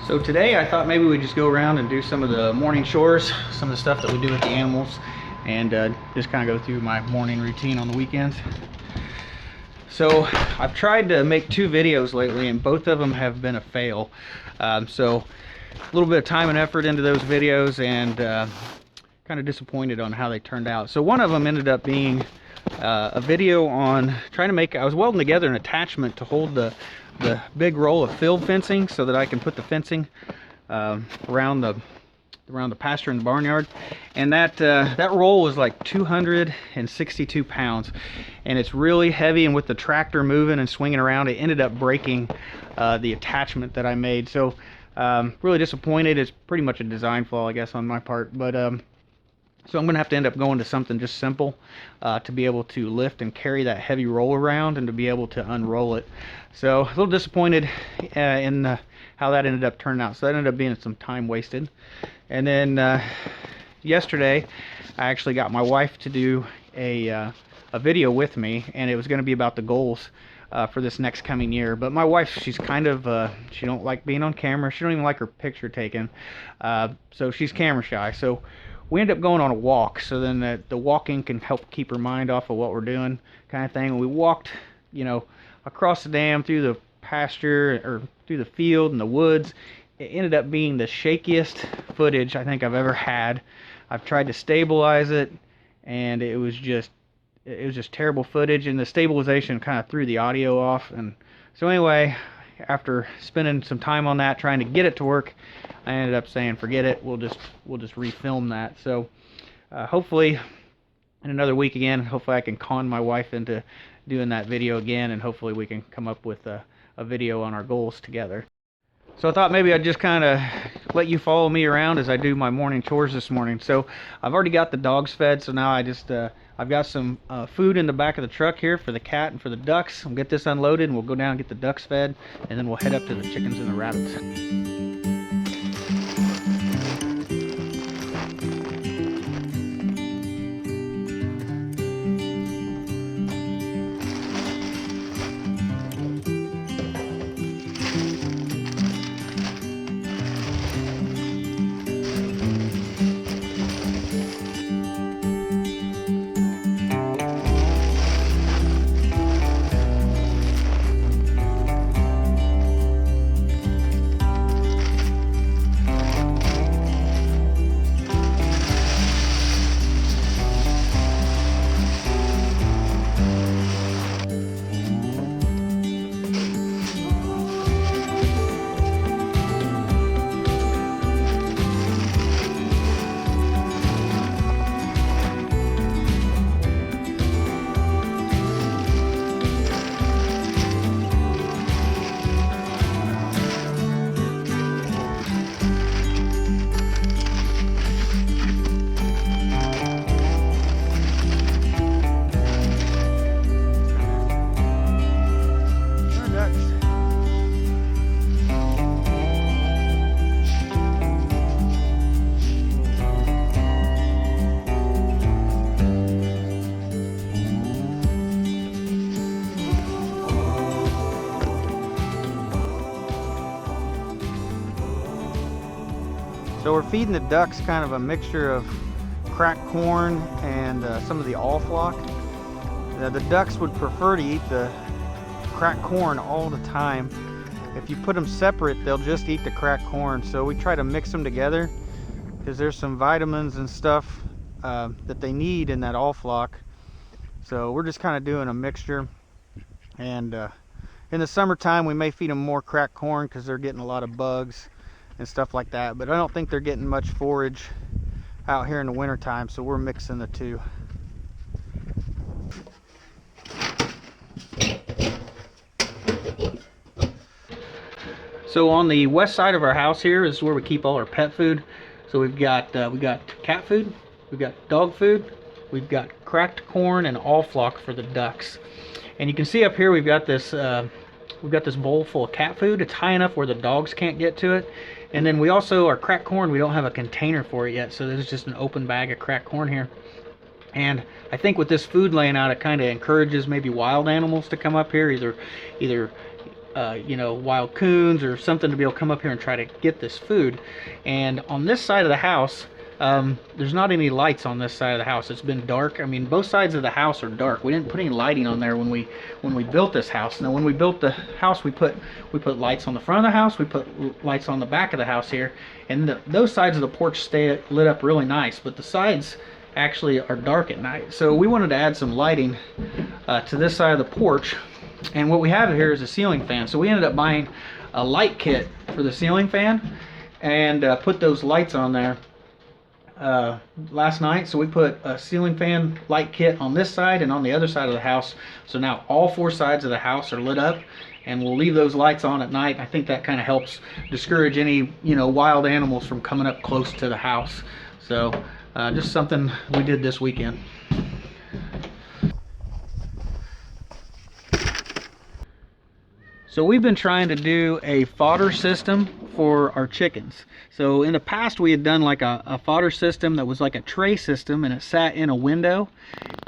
So today I thought maybe we'd just go around and do some of the morning chores, some of the stuff that we do with the animals, and just kind of go through my morning routine on the weekends. So I've tried to make 2 videos lately and both of them have been a fail. So a little bit of time and effort into those videos, and kind of disappointed on how they turned out. So one of them ended up being a video on trying to make, I was welding together an attachment to hold the big roll of field fencing so that I can put the fencing around the pasture and the barnyard, and that roll was like 262 pounds, and it's really heavy, and with the tractor moving and swinging around, it ended up breaking the attachment that I made. So really disappointed. It's pretty much a design flaw, I guess, on my part, but so I'm gonna have to end up going to something just simple to be able to lift and carry that heavy roll around and to be able to unroll it. So a little disappointed in how that ended up turning out. So that ended up being some time wasted. And then yesterday I actually got my wife to do a video with me, and it was going to be about the goals for this next coming year. But my wife, she's kind of she don't like being on camera. She don't even like her picture taken, so she's camera shy. So we end up going on a walk, so then the walking can help keep her mind off of what we're doing, kind of thing. And we walked, you know, across the dam, through the pasture, or through the field and the woods. It ended up being the shakiest footage I think I've ever had. I've tried to stabilize it, and it was just terrible footage, and the stabilization kind of threw the audio off. And so anyway, after spending some time on that, trying to get it to work, I ended up saying forget it, we'll just refilm that. So hopefully in another week again, hopefully I can con my wife into doing that video again, and hopefully we can come up with a video on our goals together. So I thought maybe I'd just kind of let you follow me around as I do my morning chores this morning. So I've already got the dogs fed, so now I've got some food in the back of the truck here for the cat and for the ducks. I'll get this unloaded and we'll go down and get the ducks fed, and then we'll head up to the chickens and the rabbits. So we're feeding the ducks kind of a mixture of cracked corn and some of the all flock. The ducks would prefer to eat the cracked corn all the time. If you put them separate, they'll just eat the cracked corn. So we try to mix them together because there's some vitamins and stuff that they need in that all flock. So we're just kind of doing a mixture. And in the summertime, we may feed them more cracked corn because they're getting a lot of bugs and stuff like that, but I don't think they're getting much forage out here in the winter time, so we're mixing the two. So on the west side of our house here is where we keep all our pet food. So we got cat food, we've got dog food, we've got cracked corn and all flock for the ducks. And you can see up here we've got this bowl full of cat food. It's high enough where the dogs can't get to it. And then we also, our cracked corn, we don't have a container for it yet, so there's just an open bag of cracked corn here. And I think with this food laying out, it kind of encourages maybe wild animals to come up here, either you know, wild coons or something to be able to come up here and try to get this food. And on this side of the house, there's not any lights on this side of the house. It's been dark. I mean, both sides of the house are dark. We didn't put any lighting on there when we built this house. Now, when we built the house, we put lights on the front of the house. We put lights on the back of the house here, and those sides of the porch stay lit up really nice. But the sides actually are dark at night. So we wanted to add some lighting to this side of the porch. And what we have here is a ceiling fan. So we ended up buying a light kit for the ceiling fan and put those lights on there last night. So we put a ceiling fan light kit on this side and on the other side of the house. So now all 4 sides of the house are lit up, and we'll leave those lights on at night. I think that kind of helps discourage any, you know, wild animals from coming up close to the house. So just something we did this weekend. So we've been trying to do a fodder system for our chickens. So in the past we had done like a fodder system that was like a tray system, and it sat in a window,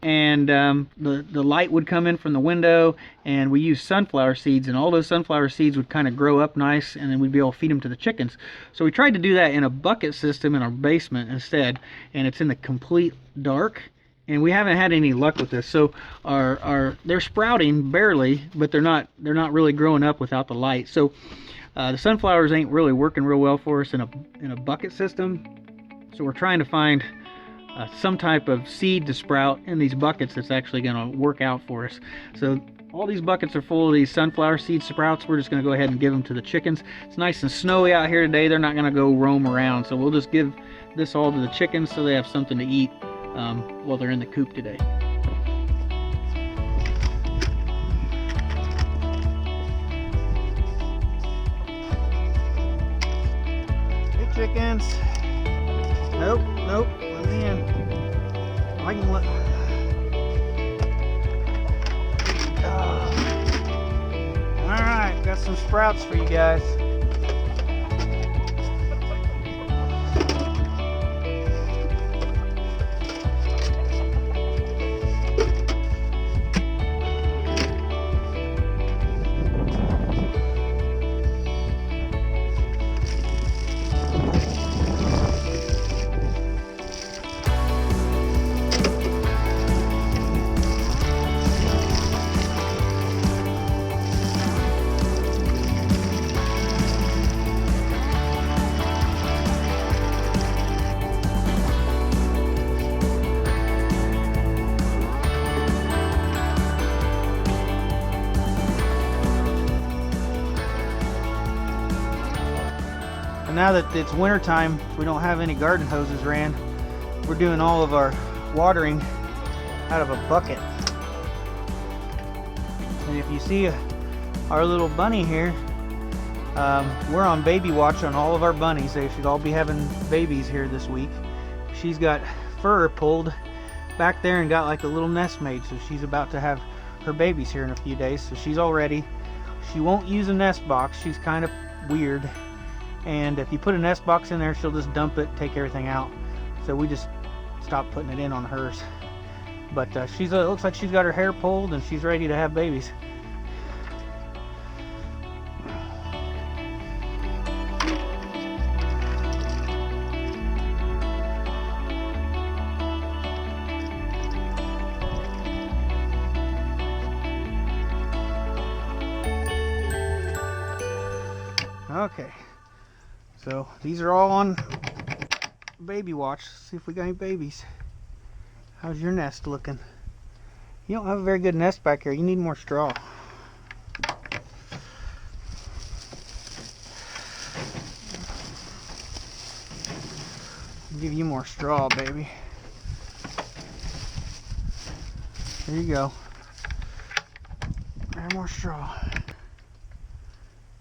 and the light would come in from the window, and we used sunflower seeds, and all those sunflower seeds would kind of grow up nice, and then we'd be able to feed them to the chickens. So we tried to do that in a bucket system in our basement instead, and it's in the complete dark. And we haven't had any luck with this. So they're sprouting barely, but they're not really growing up without the light. So the sunflowers ain't really working real well for us in a bucket system. So we're trying to find some type of seed to sprout in these buckets that's actually going to work out for us. So all these buckets are full of these sunflower seed sprouts. We're just going to go ahead and give them to the chickens. It's nice and snowy out here today. They're not going to go roam around. So we'll just give this all to the chickens so they have something to eat while they're in the coop today. Hey chickens. Nope, let me in. I can let... Alright, got some sprouts for you guys. And now that it's winter time, we don't have any garden hoses ran. We're doing all of our watering out of a bucket. And if you see our little bunny here, we're on baby watch on all of our bunnies. They should all be having babies here this week. She's got fur pulled back there and got like a little nest made, so she's about to have her babies here in a few days. So she's all ready. She won't use a nest box. She's kind of weird, and if you put a nest box in there, she'll just dump it, take everything out. So we just stopped putting it in on hers. But it looks like she's got her hair pulled and she's ready to have babies. Okay, so these are all on baby watch. See if we got any babies. How's your nest looking? You don't have a very good nest back here. You need more straw. I'll give you more straw, baby. There you go. Add more straw.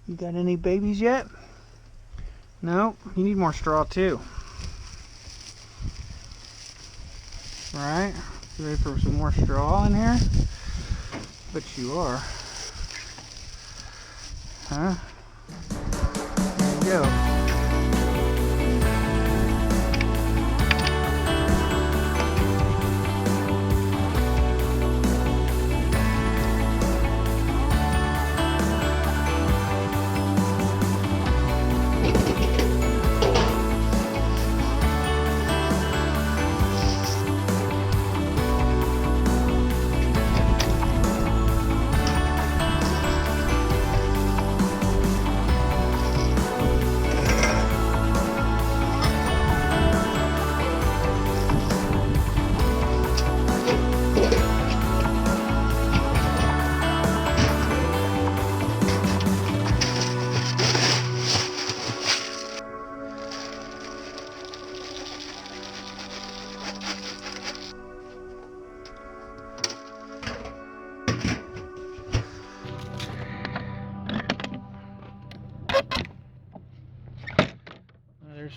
You got any babies yet? No, you need more straw too. Alright, you ready for some more straw in here? Bet you are. Huh? There you go.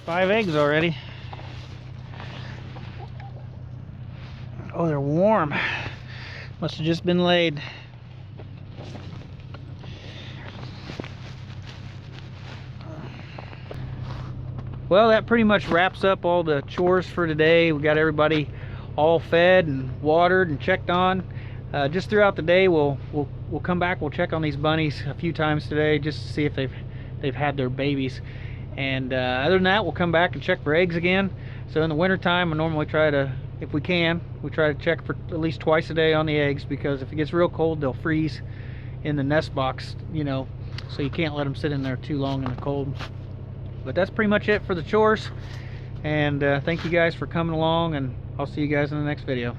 5 eggs already. Oh, they're warm. Must have just been laid. Well, that pretty much wraps up all the chores for today. We got everybody all fed and watered and checked on. Just throughout the day, we'll come back. We'll check on these bunnies a few times today just to see if they've had their babies. And other than that, we'll come back and check for eggs again. So in the winter time, I normally try to, if we can, we try to check for at least twice a day on the eggs, because if it gets real cold, they'll freeze in the nest box, you know, so you can't let them sit in there too long in the cold. But that's pretty much it for the chores, and thank you guys for coming along, and I'll see you guys in the next video.